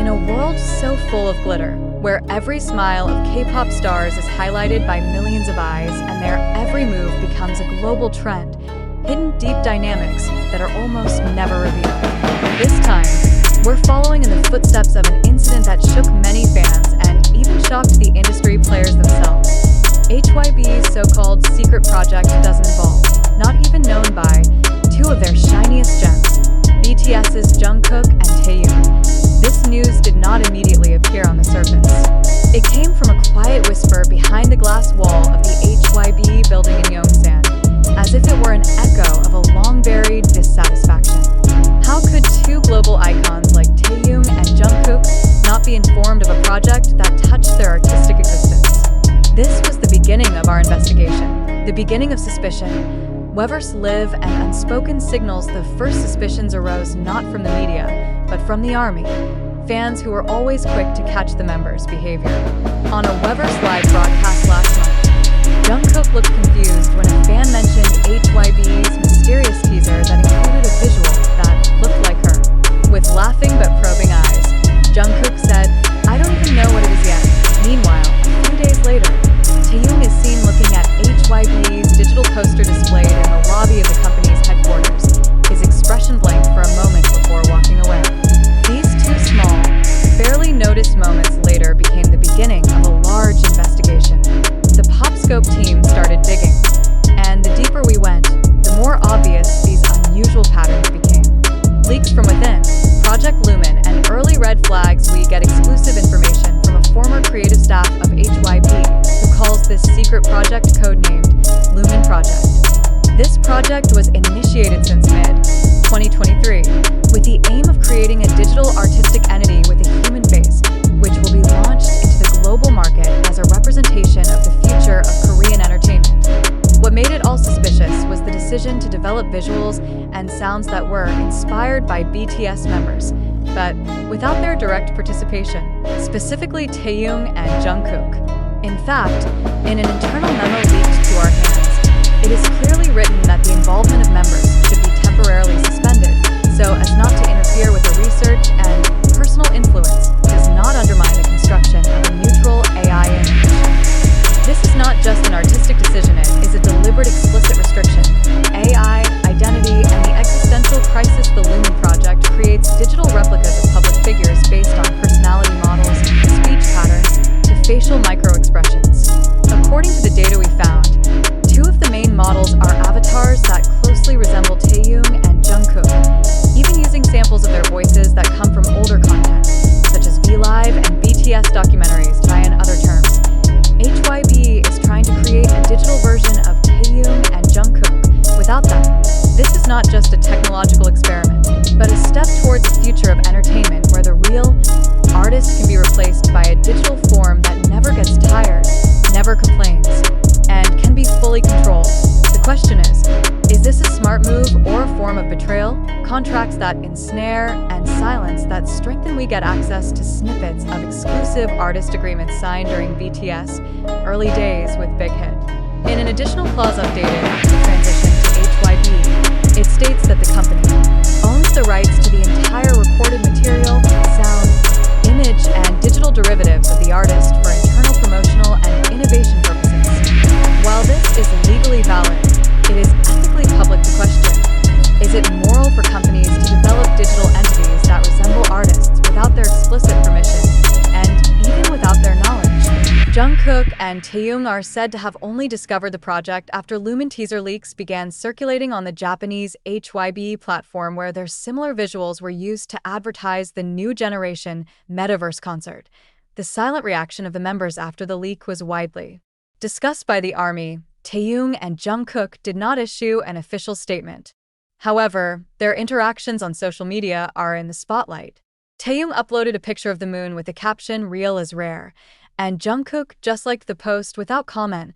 In a world so full of glitter, where every smile of K-pop stars is highlighted by millions of eyes and their every move becomes a global trend, hidden deep dynamics that are almost never revealed. This time, we're following in the footsteps of an incident that shook many fans and even shocked the industry players themselves. HYBE's so-called secret project does involve, not even known by, two of their shiniest gems, BTS's Jungkook and Taehyung. This news did not immediately appear on the surface. It came from a quiet whisper behind the glass wall of the HYBE building in Yongsan, as if it were an echo of a long-buried dissatisfaction. How could two global icons like Taehyung and Jungkook not be informed of a project that touched their artistic existence? This was the beginning of our investigation, the beginning of suspicion. Whoever's live and unspoken signals. The first suspicions arose not from the media, but from the army, fans who were always quick to catch the members' behavior. On a Weverse Live broadcast last month, Jungkook looked confused when a fan mentioned HYBE's mysterious teaser that included a visual that looked like her. With laughing but probing eyes, Jungkook said, "I don't even know what it is yet." Meanwhile, a few days later, Taehyung is seen looking at HYBE's digital poster displayed in the lobby of the company's headquarters, his expression blank for a moment before walking away. These two small, barely noticed moments later became the beginning of a large investigation. The Popscope team started digging, and the deeper we went, the more obvious these unusual patterns became. Leaks from within, Project Lumen, and early red flags. We get exclusive information from a former creative staff of HYBE who calls this secret project codenamed Lumen Project. This project was initiated since mid-2023 with the aim of creating a digital artistic entity with a human face, which will be launched into the global market as a representation of the future of Korean entertainment. What made it all suspicious was the decision to develop visuals and sounds that were inspired by BTS members, but without their direct participation, specifically Taehyung and Jungkook. In fact, in an internal memo leaked to our hands, it is clearly written that the involvement of members should be temporarily suspended, so as not to interfere with the research, and personal influence does not undermine the construction of a neutral AI animation. This is not just an artistic decision, it is a deliberate explicit restriction. AI, identity, and the existential crisis. The Lumen Project creates digital replicas of public figures based on personality models, speech patterns, to facial micro-expressions. According to the data we found, two of the main models are avatars that closely resemble Taehyung and Jungkook, even using samples of their voices that come from older content, such as V-Live and BTS documentaries, to tie in other terms. HYBE is trying to create a digital version of Taehyung and Jungkook without them. This is not just a technological experiment, but a step towards a future of entertainment where the real artist can be replaced by a digital form that never gets tired, never complains, and can be fully controlled. The question is this a smart move or a form of betrayal? Contracts that ensnare and silence that strengthen. We get access to snippets of exclusive artist agreements signed during BTS early days with Big Hit. In an additional clause updated after the transition to HYBE, it states that the company owns the rights to the entire recorded material, sound, image, and digital derivatives of the artist for internal promotional and innovation purposes. While this is legally valid, it is ethically public to question. Is it moral for companies to develop digital entities that resemble artists without their explicit permission, and even without their knowledge? Jungkook and Taehyung are said to have only discovered the project after Lumen teaser leaks began circulating on the Japanese HYBE platform, where their similar visuals were used to advertise the new generation Metaverse concert. The silent reaction of the members after the leak was widely discussed by the army. Taehyung and Jungkook did not issue an official statement. However, their interactions on social media are in the spotlight. Taehyung uploaded a picture of the moon with the caption "Real is rare," and Jungkook just liked the post without comment.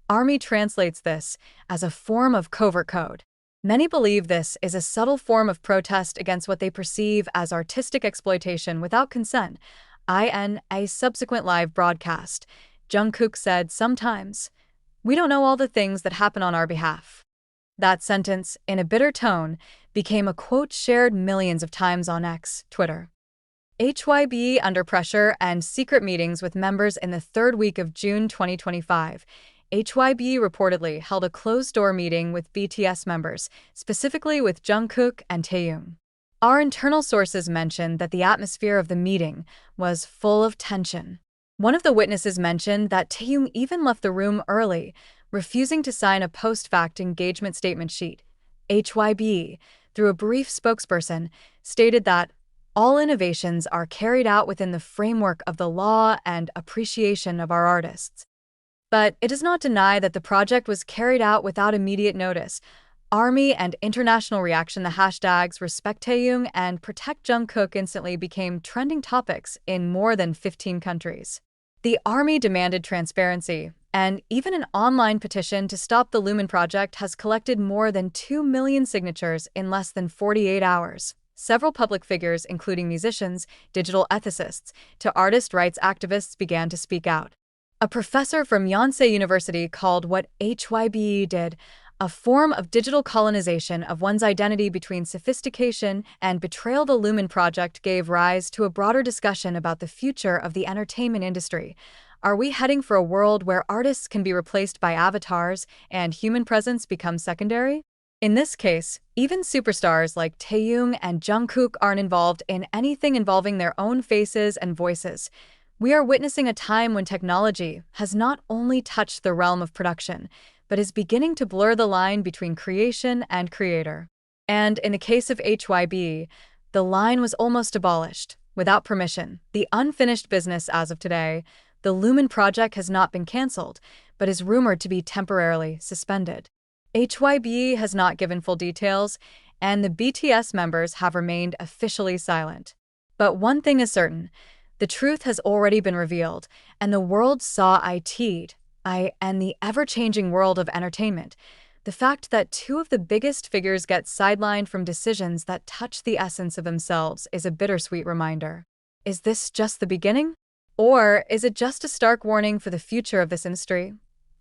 Army translates this as a form of covert code. Many believe this is a subtle form of protest against what they perceive as artistic exploitation without consent. In a subsequent live broadcast, Jungkook said, "Sometimes we don't know all the things that happen on our behalf." That sentence, in a bitter tone, became a quote shared millions of times on X, Twitter. HYBE under pressure and secret meetings with members in the third week of June 2025. HYBE reportedly held a closed-door meeting with BTS members, specifically with Jungkook and Taehyung. Our internal sources mentioned that the atmosphere of the meeting was full of tension. One of the witnesses mentioned that Taehyung even left the room early, refusing to sign a post-fact engagement statement sheet. HYBE, through a brief spokesperson, stated that all innovations are carried out within the framework of the law and appreciation of our artists. But it does not deny that the project was carried out without immediate notice. ARMY and international reaction, the hashtags Respect Taehyung and Protect Jungkook instantly became trending topics in more than 15 countries. The ARMY demanded transparency, and even an online petition to stop the Lumen project has collected more than 2 million signatures in less than 48 hours. Several public figures, including musicians, digital ethicists, to artist rights activists, began to speak out. A professor from Yonsei University called what HYBE did a form of digital colonization of one's identity between sophistication and betrayal. The Lumen project gave rise to a broader discussion about the future of the entertainment industry. Are we heading for a world where artists can be replaced by avatars and human presence becomes secondary? In this case, even superstars like Taehyung and Jungkook aren't involved in anything involving their own faces and voices. We are witnessing a time when technology has not only touched the realm of production, but is beginning to blur the line between creation and creator. And in the case of HYBE, the line was almost abolished. Without permission, the unfinished business as of today, the Lumen project has not been cancelled, but is rumored to be temporarily suspended. HYBE has not given full details, and the BTS members have remained officially silent. But one thing is certain, the truth has already been revealed, and the world saw and the ever-changing world of entertainment. The fact that two of the biggest figures get sidelined from decisions that touch the essence of themselves is a bittersweet reminder. Is this just the beginning? Or is it just a stark warning for the future of this industry?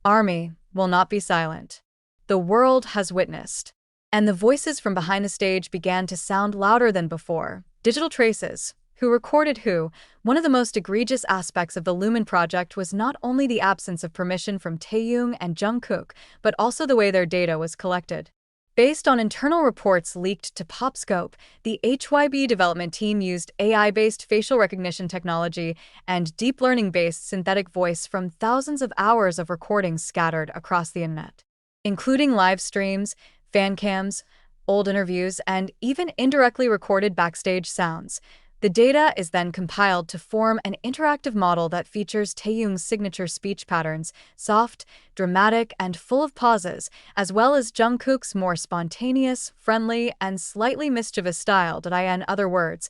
ARMY will not be silent. The world has witnessed. And the voices from behind the stage began to sound louder than before. Digital Traces, who recorded who, one of the most egregious aspects of the Lumen project was not only the absence of permission from Taehyung and Jungkook, but also the way their data was collected. Based on internal reports leaked to PopScope, the HYBE development team used AI-based facial recognition technology and deep learning-based synthetic voice from thousands of hours of recordings scattered across the internet, including live streams, fan cams, old interviews, and even indirectly recorded backstage sounds. The data is then compiled to form an interactive model that features Taehyung's signature speech patterns, soft, dramatic, and full of pauses, as well as Jungkook's more spontaneous, friendly, and slightly mischievous style. In other words,